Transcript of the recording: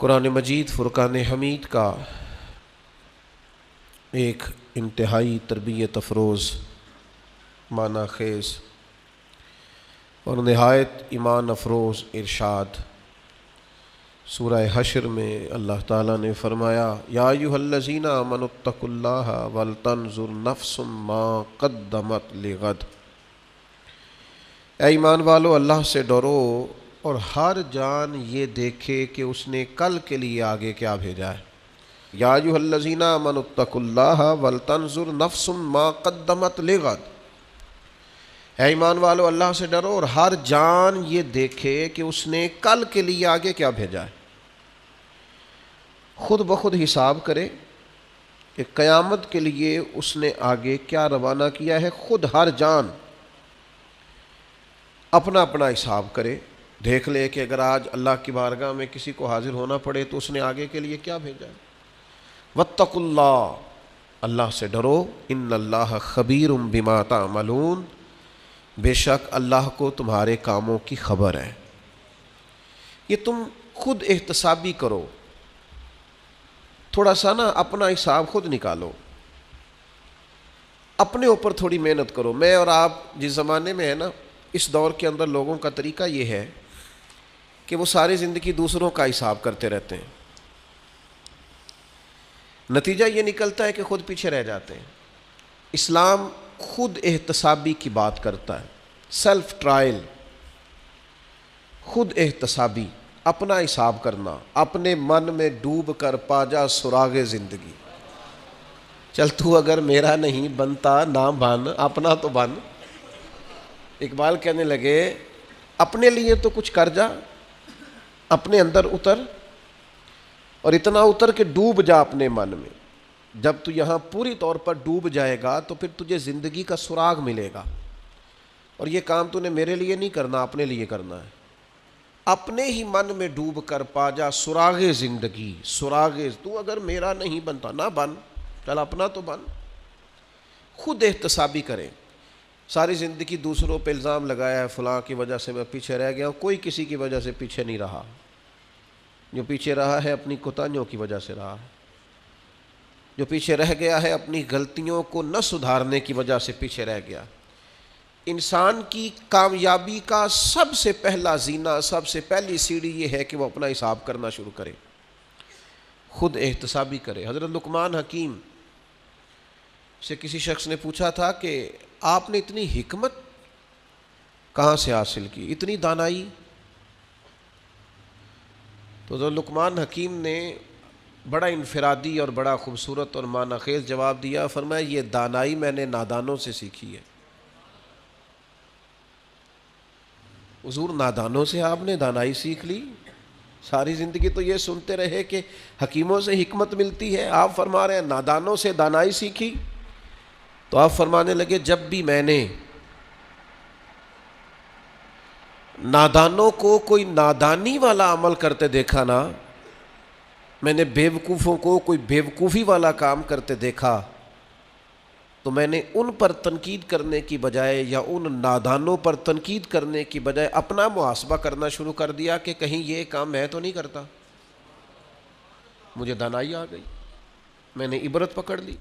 قرآن مجید فرقان حمید کا ایک انتہائی تربیت افروز، معنی خیز اور نہایت ایمان افروز ارشاد سورہ حشر میں اللہ تعالیٰ نے فرمایا، یا ایھا الذین آمنوا اتقوا اللہ ولتنظر نفس ما قدمت لغد۔ اے ایمان والو، اللہ سے ڈرو اور ہر جان یہ دیکھے کہ اس نے کل کے لیے آگے کیا بھیجا ہے۔ یا ایھا الذین آمنوا اتقوا اللہ ولتنظر نفس ما قدمت لغد۔ اے ایمان والو، اللہ سے ڈرو اور ہر جان یہ دیکھے کہ اس نے کل کے لیے آگے کیا بھیجا ہے۔ خود بخود حساب کرے کہ قیامت کے لیے اس نے آگے کیا روانہ کیا ہے۔ خود ہر جان اپنا اپنا حساب کرے، دیکھ لے کہ اگر آج اللہ کی بارگاہ میں کسی کو حاضر ہونا پڑے تو اس نے آگے کے لیے کیا بھیجا ہے۔ واتقوا اللہ، اللہ سے ڈرو، ان اللہ خبیر بما تعملون، بے شک اللہ کو تمہارے کاموں کی خبر ہے۔ یہ تم خود احتسابی کرو، تھوڑا سا نا اپنا حساب خود نکالو، اپنے اوپر تھوڑی محنت کرو۔ میں اور آپ جس زمانے میں ہے نا، اس دور کے اندر لوگوں کا طریقہ یہ ہے کہ وہ ساری زندگی دوسروں کا حساب کرتے رہتے ہیں، نتیجہ یہ نکلتا ہے کہ خود پیچھے رہ جاتے ہیں۔ اسلام خود احتسابی کی بات کرتا ہے، سیلف ٹرائل، خود احتسابی، اپنا حساب کرنا، اپنے من میں ڈوب کر پا جا سراغ زندگی۔ چل تو اگر میرا نہیں بنتا نہ بن، اپنا تو بن۔ اقبال کہنے لگے، اپنے لیے تو کچھ کر جا، اپنے اندر اتر اور اتنا اتر کہ ڈوب جا اپنے من میں۔ جب تو یہاں پوری طور پر ڈوب جائے گا تو پھر تجھے زندگی کا سراغ ملے گا، اور یہ کام تو نے میرے لیے نہیں کرنا، اپنے لیے کرنا ہے۔ اپنے ہی من میں ڈوب کر پا جا سراغ زندگی، سراغ، تو اگر میرا نہیں بنتا نہ بن، چل اپنا تو بن۔ خود احتسابی کریں۔ ساری زندگی دوسروں پہ الزام لگایا ہے، فلاں کی وجہ سے میں پیچھے رہ گیا ہوں۔ کوئی کسی کی وجہ سے پیچھے نہیں رہا، جو پیچھے رہا ہے اپنی کوتاہیوں کی وجہ سے رہا ہے، جو پیچھے رہ گیا ہے اپنی غلطیوں کو نہ سدھارنے کی وجہ سے پیچھے رہ گیا۔ انسان کی کامیابی کا سب سے پہلا زینہ، سب سے پہلی سیڑھی یہ ہے کہ وہ اپنا حساب کرنا شروع کرے، خود احتسابی کرے۔ حضرت لقمان حکیم سے کسی شخص نے پوچھا تھا کہ آپ نے اتنی حکمت کہاں سے حاصل کی، اتنی دانائی؟ تو حضرت لقمان حکیم نے بڑا انفرادی اور بڑا خوبصورت اور معنی خیز جواب دیا، فرمایا یہ دانائی میں نے نادانوں سے سیکھی ہے۔ حضور، نادانوں سے آپ نے دانائی سیکھ لی؟ ساری زندگی تو یہ سنتے رہے کہ حکیموں سے حکمت ملتی ہے، آپ فرما رہے ہیں نادانوں سے دانائی سیکھی؟ تو آپ فرمانے لگے، جب بھی میں نے نادانوں کو کوئی نادانی والا عمل کرتے دیکھا نا، میں نے بیوقوفوں کو کوئی بیوقوفی والا کام کرتے دیکھا، تو میں نے ان پر تنقید کرنے کی بجائے یا ان نادانوں پر تنقید کرنے کی بجائے اپنا محاسبہ کرنا شروع کر دیا کہ کہیں یہ کام میں تو نہیں کرتا۔ مجھے دانائی آ گئی، میں نے عبرت پکڑ لی۔